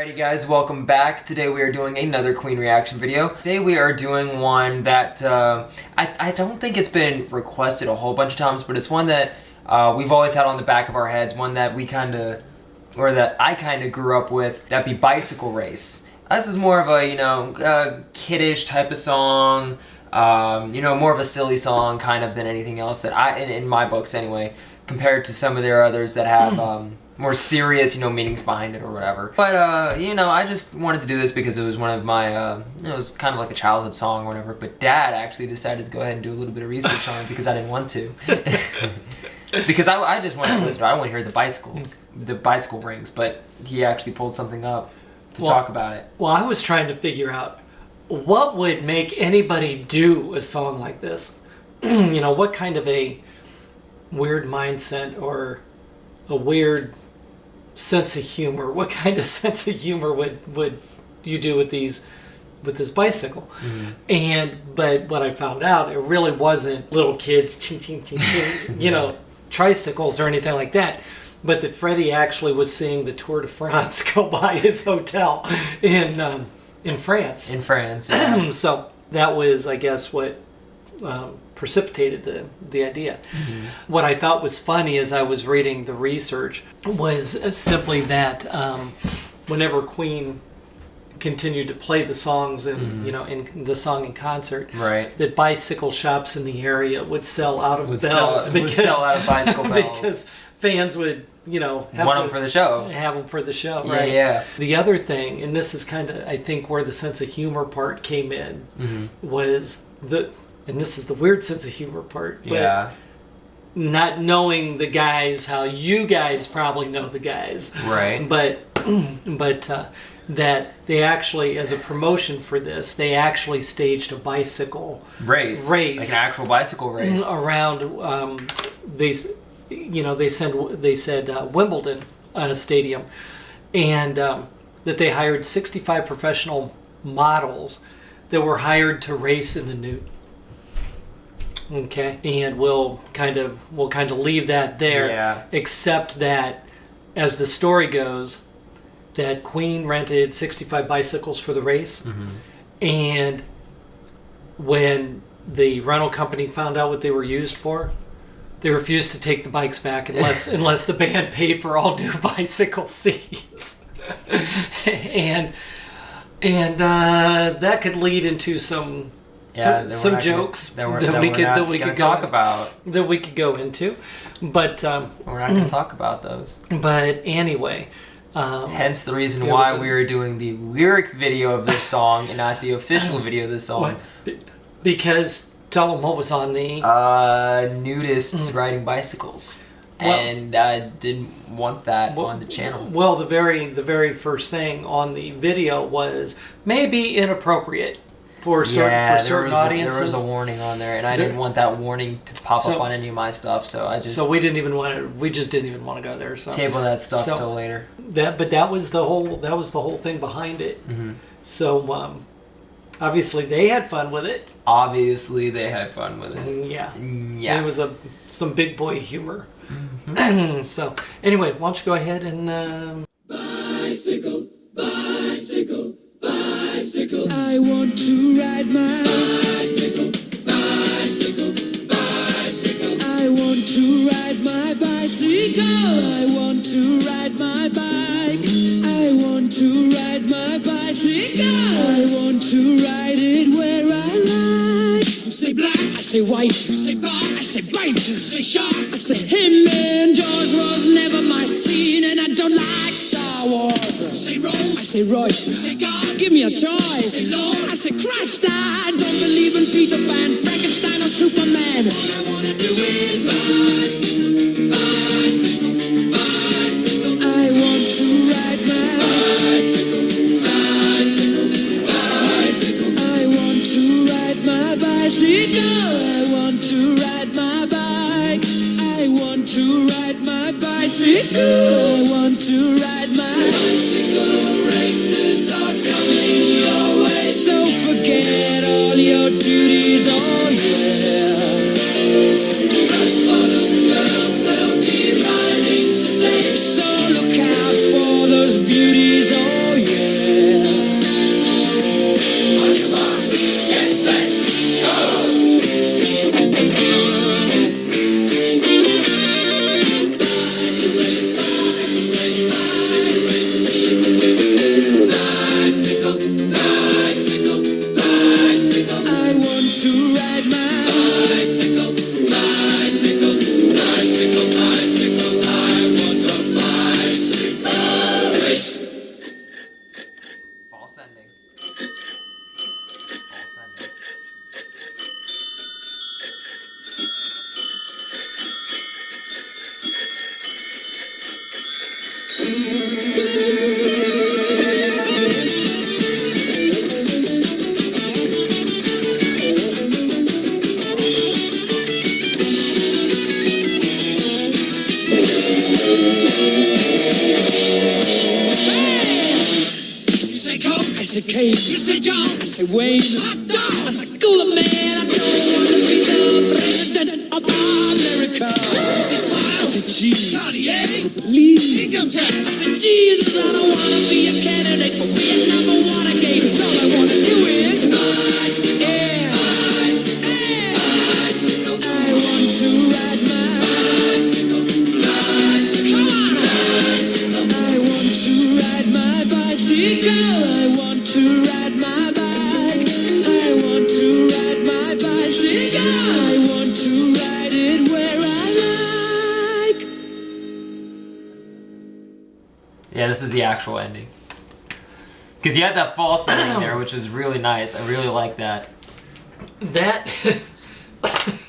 Alrighty guys, welcome back. Today we are doing another Queen reaction video. Today we are doing one that I don't think it's been requested a whole bunch of times, but it's one that we've always had on the back of our heads, one that we that I kind of grew up with, that'd be Bicycle Race. This is more of a, kiddish type of song, more of a silly song kind of than anything else that in my books anyway, compared to some of their others that have more serious, meanings behind it or whatever. But, I just wanted to do this because it was one of my, it was kind of like a childhood song or whatever, but Dad actually decided to go ahead and do a little bit of research on it because I didn't want to. Because I just wanted to listen to it. I want to hear the bicycle rings, but he actually pulled something up to talk about it. Well, I was trying to figure out what would make anybody do a song like this. What kind of a weird mindset or a weird sense of humor. What kind of sense of humor would you do with this bicycle? Mm-hmm. But what I found out, it really wasn't little kids ching ching ching ching, tricycles or anything like that. But that Freddie actually was seeing the Tour de France go by his hotel in France. In France, yeah. So that was, I guess, what precipitated the idea. Mm-hmm. What I thought was funny as I was reading the research was simply that whenever Queen continued to play the songs and in the song in concert, right, that bicycle shops in the area would sell out of bells would sell out of bicycle bells because fans would want them for the show. Have them for the show, right? Yeah. The other thing, and this is kind of I think where the sense of humor part came in, was and this is the weird sense of humor part, but not knowing the guys how you guys probably know the guys, right? But that they actually, as a promotion for this, they actually staged a bicycle race, like an actual bicycle race around. They said Wimbledon Stadium, and that they hired 65 professional models that were hired to race in the nude. Okay, and we'll kind of leave that there, except that as the story goes, that Queen rented 65 bicycles for the race, and when the rental company found out what they were used for, they refused to take the bikes back unless the band paid for all new bicycle seats. and that could lead into some jokes that we could talk about, that we could go into, but we're not going to talk about those. But anyway, hence the reason why we are doing the lyric video of this song and not the official video of this song. Because tell them what was on the nudists riding bicycles, and I didn't want that on the channel. Well, the very first thing on the video was maybe inappropriate for certain audiences. There was a warning on there, and I didn't want that warning to pop up on any of my stuff. So we just didn't even want to go there. So table that stuff till later. But that was the whole thing behind it. Mm-hmm. So obviously they had fun with it. Yeah. It was some big boy humor. Mm-hmm. So anyway, why don't you go ahead and bicycle, bicycle, bicycle. I want to ride my bicycle, bicycle, bicycle. I want to ride my bicycle. I want to ride my bike. I want to ride my bicycle. I want to ride it where I like. You say black, I say white. You say bar, I say bite. You say shark, I say him. And Jaws was never my scene, and I don't like Star Wars. You say Rose, I say Royce. You say God, give me a choice. You say Lord, I say Christ. I don't believe in Peter Pan, Frankenstein, or Superman. All I wanna do is bicycle, bicycle, bicycle. I want to ride my bicycle, bicycle, bicycle. I want to ride my bicycle. I want to ride my bike. I want to ride my bicycle. I want to ride my bicycle. Races are coming your way, so forget all your duties on there. Rock bottom. said, Kane. You said, John. I said, Wayne. Hot dog. I said, Cooler Man. I don't want to be the president of America. I said, cheese. I said, please. Income tax. I said, Jesus, I don't want to be a candidate for Vietnam or Watergate. Cause all I want to do is bicycle, yeah. Bicycle, yeah. Bicycle. I want to ride my bicycle, bicycle. Come on, bicycle. I want to ride my bicycle. I want to ride my bike. I want to ride my bicycle. I want to ride it where I like. Yeah, this is the actual ending. Because you had that false ending there, which was really nice. I really like that. That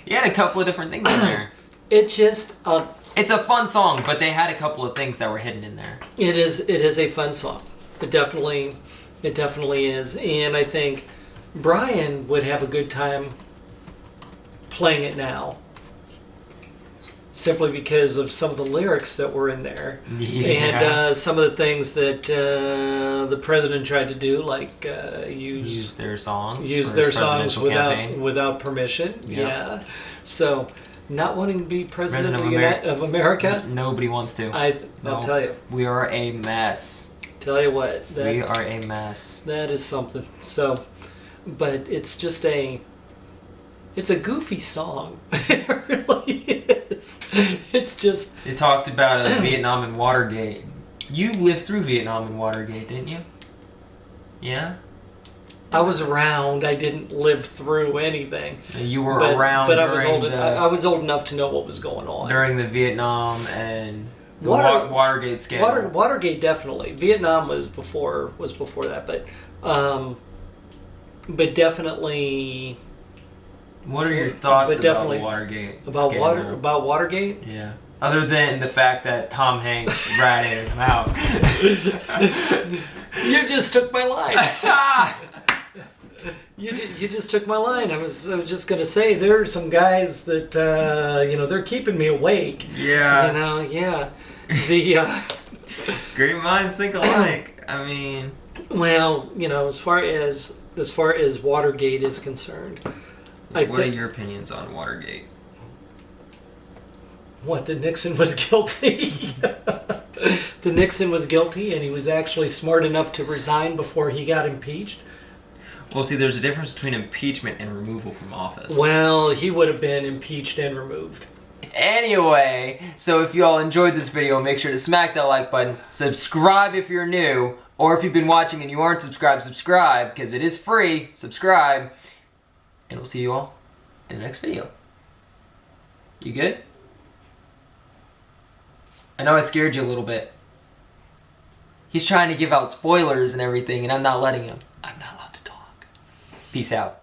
You had a couple of different things in there. it just It's a fun song, but they had a couple of things that were hidden in there. it is a fun song. It definitely is, and I think Brian would have a good time playing it now. Simply because of some of the lyrics that were in there, Yeah. and some of the things that the president tried to do, like Use their songs. use for their his songs presidential campaign. without permission. Yep. Yeah, so not wanting to be president President of America, Nobody wants to. I'll No. tell you, We are a mess. what We are a mess. that is something. So, but it's just it's a goofy song. It really is. It's just. They talked about Vietnam and Watergate. You lived through Vietnam and Watergate, didn't you? Yeah? I was around. I didn't live through anything. You were But around I was during old. I was old enough to know what was going on. during the Vietnam and the Watergate scandal. Watergate definitely. Vietnam was before that, but definitely. What are your thoughts But about definitely- Watergate? About scandal? Watergate. Yeah. Other than the fact that Tom Hanks ratted him out. You just took my line. You just took my line. I was just gonna say there are some guys that they're keeping me awake. Yeah. Yeah. The Great minds think alike. I mean, well, as far as Watergate is concerned, what are your opinions on Watergate? What, that Nixon was guilty? The Nixon was guilty, and he was actually smart enough to resign before he got impeached. Well, see, there's a difference between impeachment and removal from office. Well, he would have been impeached and removed. Anyway, so if you all enjoyed this video, make sure to smack that like button, subscribe if you're new, or if you've been watching and you aren't subscribed, subscribe, because it is free, subscribe, and we'll see you all in the next video. You good? I know I scared you a little bit. He's trying to give out spoilers and everything, and I'm not letting him. I'm not allowed to talk. Peace out.